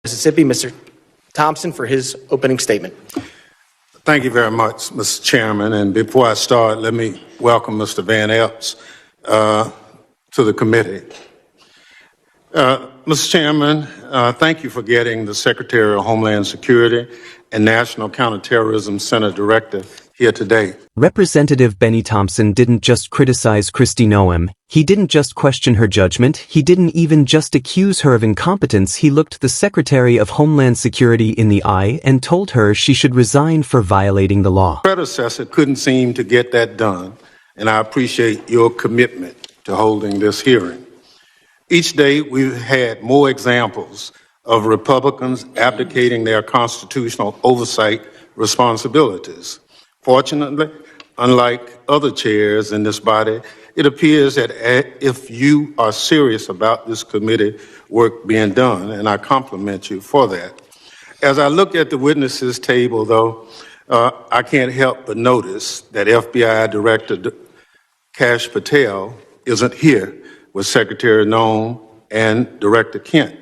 Mississippi, Mr. Thompson, for his opening statement. Thank you very much, Mr. Chairman. And before I start, let me welcome Mr. Van Epps to the committee. Mr. Chairman, thank you for getting the Secretary of Homeland Security and National Counterterrorism Center Director here today. Representative Benny Thompson didn't just criticize Kristi Noem, he didn't just question her judgment, he didn't even just accuse her of incompetence, he looked the Secretary of Homeland Security in the eye and told her she should resign for violating the law. Predecessor couldn't seem to get that done, and I appreciate your commitment to holding this hearing. Each day we've had more examples of Republicans abdicating their constitutional oversight responsibilities. Fortunately, unlike other chairs in this body, it appears that if you are serious about this committee work being done, and I compliment you for that. As I look at the witnesses table, though, I can't help but notice that FBI Director Kash Patel isn't here with Secretary Noem and Director Kent.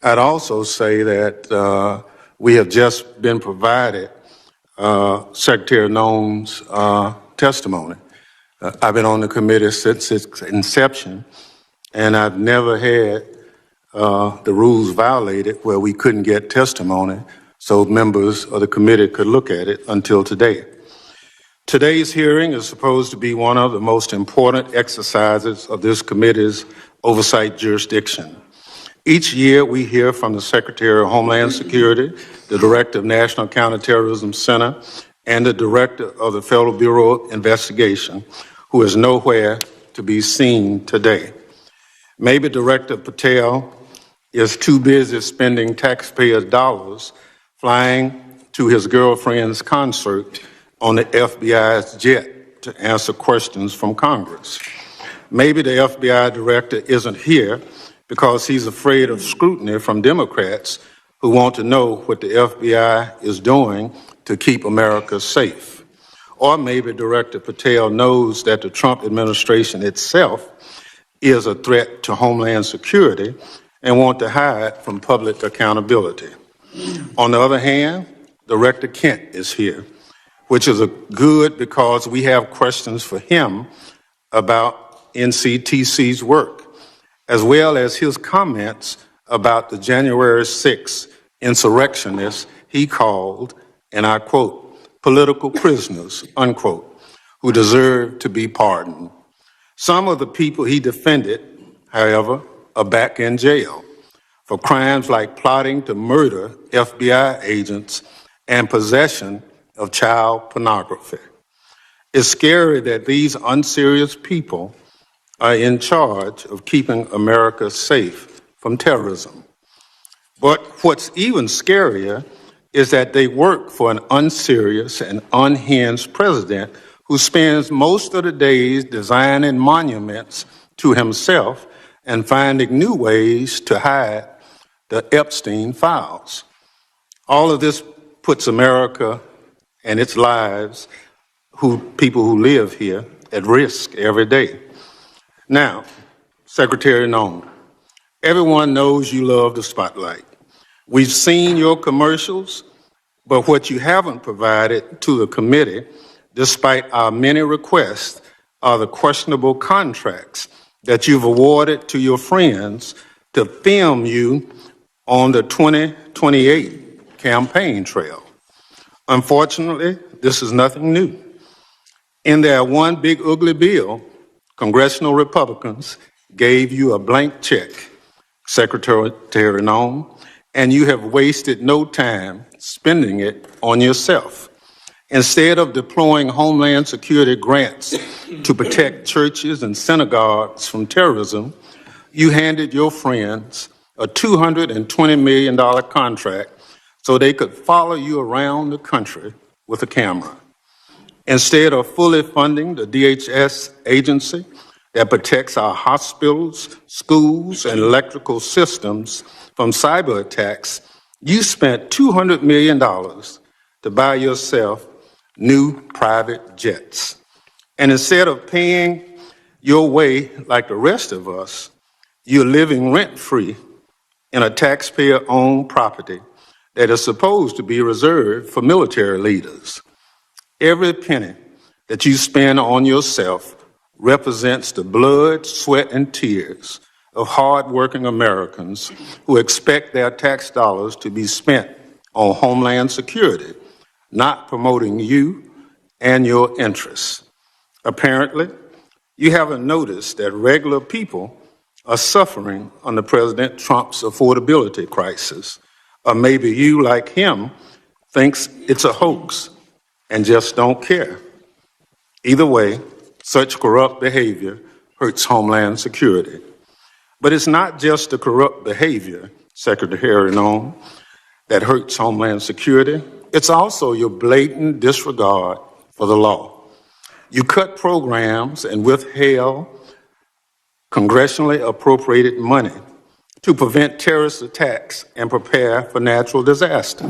I'd also say that we have just been provided Secretary Noem's testimony. I've been on the committee since its inception, and I've never had the rules violated where we couldn't get testimony so members of the committee could look at it until today. Today's hearing is supposed to be one of the most important exercises of this committee's oversight jurisdiction. Each year we hear from the Secretary of Homeland Security, the Director of National Counterterrorism Center, and the Director of the Federal Bureau of Investigation, who is nowhere to be seen today. Maybe Director Patel is too busy spending taxpayers' dollars flying to his girlfriend's concert on the FBI's jet to answer questions from Congress. Maybe the FBI director isn't here because he's afraid of scrutiny from Democrats who want to know what the FBI is doing to keep America safe. Or maybe Director Patel knows that the Trump administration itself is a threat to Homeland Security and want to hide from public accountability. On the other hand, Director Kent is here, which is good because we have questions for him about NCTC's work, as well as his comments about the January 6th insurrectionists he called, and I quote, political prisoners, unquote, who deserve to be pardoned. Some of the people he defended, however, are back in jail for crimes like plotting to murder FBI agents and possession of child pornography. It's scary that these unserious people are in charge of keeping America safe from terrorism. But what's even scarier is that they work for an unserious and unhinged president who spends most of the days designing monuments to himself and finding new ways to hide the Epstein files. All of this puts America and its lives, people who live here, at risk every day. Now, Secretary Noem, everyone knows you love the spotlight. We've seen your commercials, but what you haven't provided to the committee, despite our many requests, are the questionable contracts that you've awarded to your friends to film you on the 2028 campaign trail. Unfortunately, this is nothing new. In their one big ugly bill, congressional Republicans gave you a blank check, Secretary Noem, and you have wasted no time spending it on yourself. Instead of deploying Homeland Security grants to protect churches and synagogues from terrorism, you handed your friends a $220 million contract so they could follow you around the country with a camera. Instead of fully funding the DHS agency that protects our hospitals, schools, and electrical systems from cyber attacks, you spent $200 million to buy yourself new private jets. And instead of paying your way like the rest of us, you're living rent-free in a taxpayer-owned property that is supposed to be reserved for military leaders. Every penny that you spend on yourself represents the blood, sweat, and tears of hardworking Americans who expect their tax dollars to be spent on homeland security, not promoting you and your interests. Apparently, you haven't noticed that regular people are suffering under President Trump's affordability crisis, or maybe you, like him, thinks it's a hoax and just don't care. Either way, such corrupt behavior hurts Homeland Security. But it's not just the corrupt behavior, Secretary Noem, that hurts Homeland Security. It's also your blatant disregard for the law. You cut programs and withheld congressionally appropriated money to prevent terrorist attacks and prepare for natural disaster.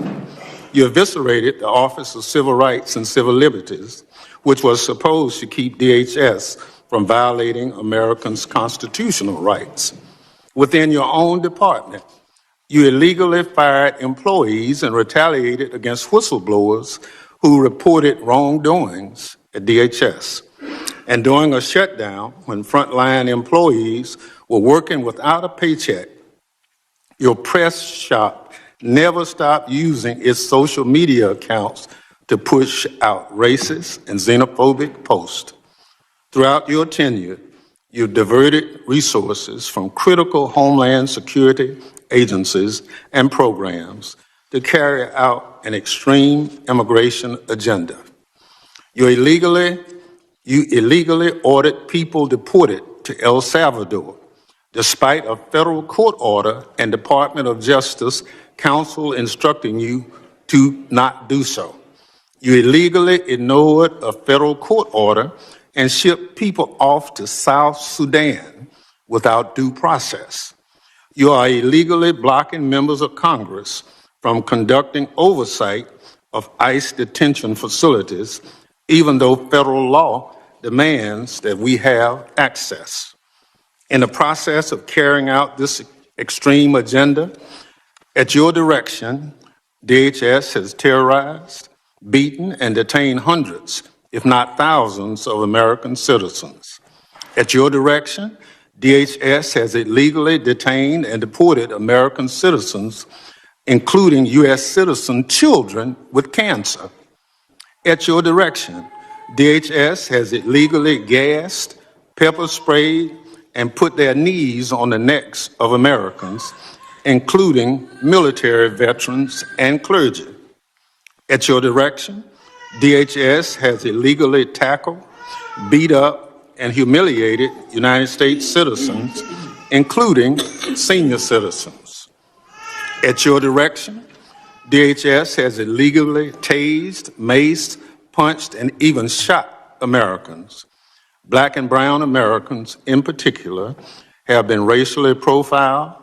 You eviscerated the Office of Civil Rights and Civil Liberties, which was supposed to keep DHS from violating Americans' constitutional rights. Within your own department, you illegally fired employees and retaliated against whistleblowers who reported wrongdoings at DHS. And during a shutdown, when frontline employees were working without a paycheck, your press shop never stopped using its social media accounts to push out racist and xenophobic posts. Throughout your tenure, you diverted resources from critical Homeland Security agencies and programs to carry out an extreme immigration agenda. You illegally ordered people deported to El Salvador, despite a federal court order and Department of Justice counsel instructing you to not do so. You illegally ignored a federal court order and shipped people off to South Sudan without due process. You are illegally blocking members of Congress from conducting oversight of ICE detention facilities, even though federal law demands that we have access. In the process of carrying out this extreme agenda, at your direction, DHS has terrorized, beaten, and detained hundreds, if not thousands, of American citizens. At your direction, DHS has illegally detained and deported American citizens, including U.S. citizen children with cancer. At your direction, DHS has illegally gassed, pepper sprayed, and put their knees on the necks of Americans, including military veterans and clergy. At your direction, DHS has illegally tackled, beat up, and humiliated United States citizens, including senior citizens. At your direction, DHS has illegally tased, maced, punched, and even shot Americans. Black and brown Americans, in particular, have been racially profiled,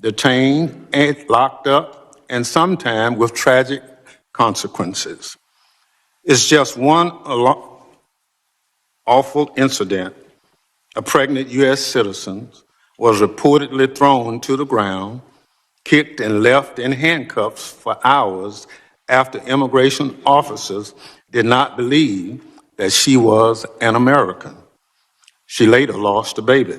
detained, and locked up, and sometimes with tragic consequences. It's just one awful incident. A pregnant U.S. citizen was reportedly thrown to the ground, kicked and left in handcuffs for hours after immigration officers did not believe that she was an American. She later lost a baby.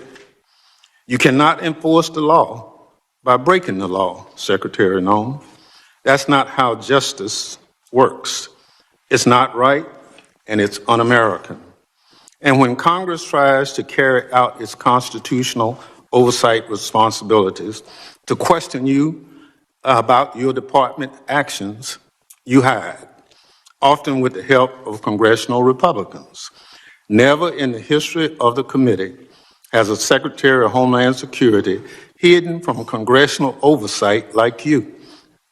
You cannot enforce the law by breaking the law, Secretary Noem. That's not how justice works. It's not right, and it's un-American. And when Congress tries to carry out its constitutional oversight responsibilities to question you about your department actions, you hide, often with the help of congressional Republicans. Never in the history of the committee has a Secretary of Homeland Security hidden from congressional oversight like you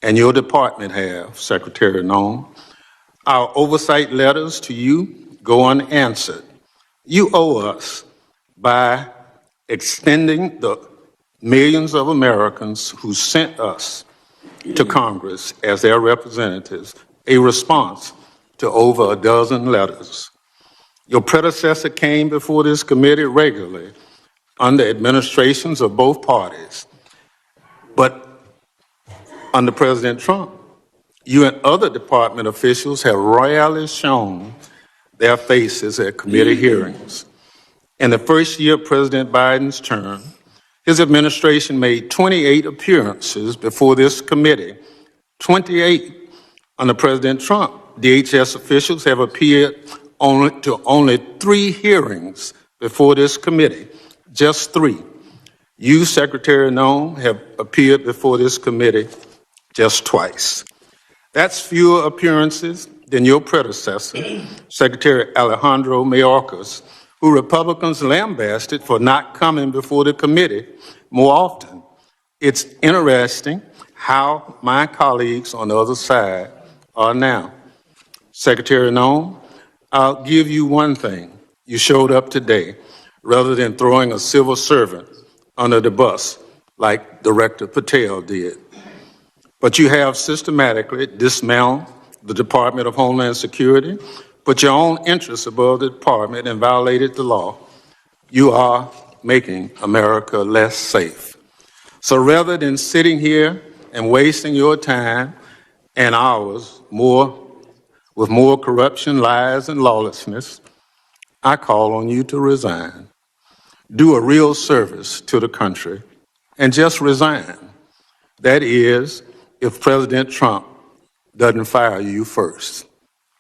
and your department have, Secretary Noem. Our oversight letters to you go unanswered. You owe us by extending the millions of Americans who sent us to Congress as their representatives a response to over a dozen letters. Your predecessor came before this committee regularly under administrations of both parties, but Under President Trump, you and other department officials have rarely shown their faces at committee hearings. In the first year of President Biden's term, his administration made 28 appearances before this committee. 28. Under President Trump, DHS officials have appeared only 3 hearings before this committee, just 3. You, Secretary Noem, have appeared before this committee just twice. That's fewer appearances than your predecessor, Secretary Alejandro Mayorkas, who Republicans lambasted for not coming before the committee more often. It's interesting how my colleagues on the other side are now. Secretary Noem, I'll give you one thing. You showed up today rather than throwing a civil servant under the bus like Director Patel did. But you have systematically dismantled the Department of Homeland Security, put your own interests above the department, and violated the law. You are making America less safe. So rather than sitting here and wasting your time and ours with more corruption, lies, and lawlessness, I call on you to resign. Do a real service to the country and just resign. That is, if President Trump doesn't fire you first.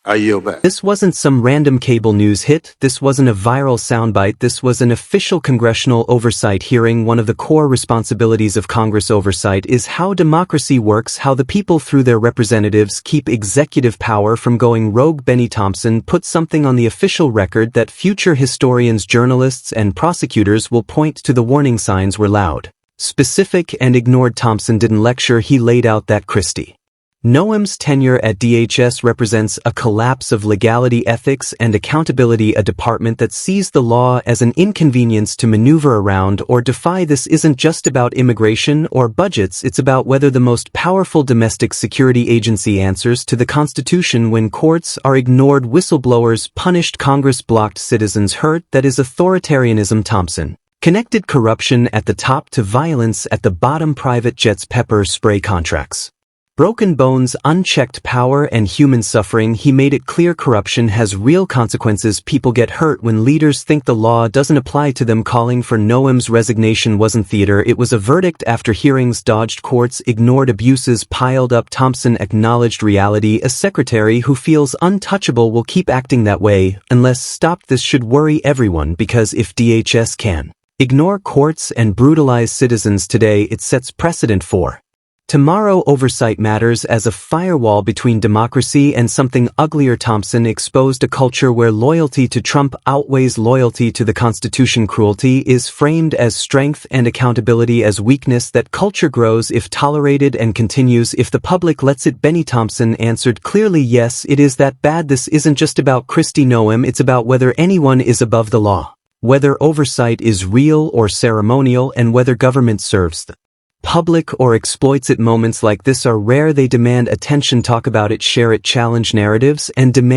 I yield back. This wasn't some random cable news hit. This wasn't a viral soundbite. This was an official congressional oversight hearing. One of the core responsibilities of Congress oversight is how democracy works, how the people through their representatives keep executive power from going rogue. Benny Thompson put something on the official record that future historians, journalists, and prosecutors will point to. The warning signs were loud, specific, and ignored. Thompson didn't lecture, he laid out that Kristi Noem's tenure at DHS represents a collapse of legality, ethics, and accountability, a department that sees the law as an inconvenience to maneuver around or defy. This isn't just about immigration or budgets, it's about whether the most powerful domestic security agency answers to the Constitution. When courts are ignored, whistleblowers punished, Congress blocked, citizens hurt. That is authoritarianism. Thompson connected corruption at the top to violence at the bottom. Private jets, pepper spray contracts, broken bones, unchecked power, and human suffering. He made it clear corruption has real consequences. People get hurt when leaders think the law doesn't apply to them. Calling for Noem's resignation wasn't theater, it was a verdict. After hearings dodged courts, ignored abuses piled up, Thompson acknowledged reality. A secretary who feels untouchable will keep acting that way unless stopped. This should worry everyone, because if DHS can ignore courts and brutalize citizens today, it sets precedent for tomorrow. Oversight matters as a firewall between democracy and something uglier. Thompson exposed a culture where loyalty to Trump outweighs loyalty to the Constitution. Cruelty is framed as strength and accountability as weakness. That culture grows if tolerated and continues if the public lets it. Benny Thompson answered clearly, yes, it is that bad. This isn't just about Kristi Noem, it's about whether anyone is above the law, whether oversight is real or ceremonial, and whether government serves the public or exploits it. Moments like this are rare. They demand attention. Talk about it, share it, challenge narratives, and demand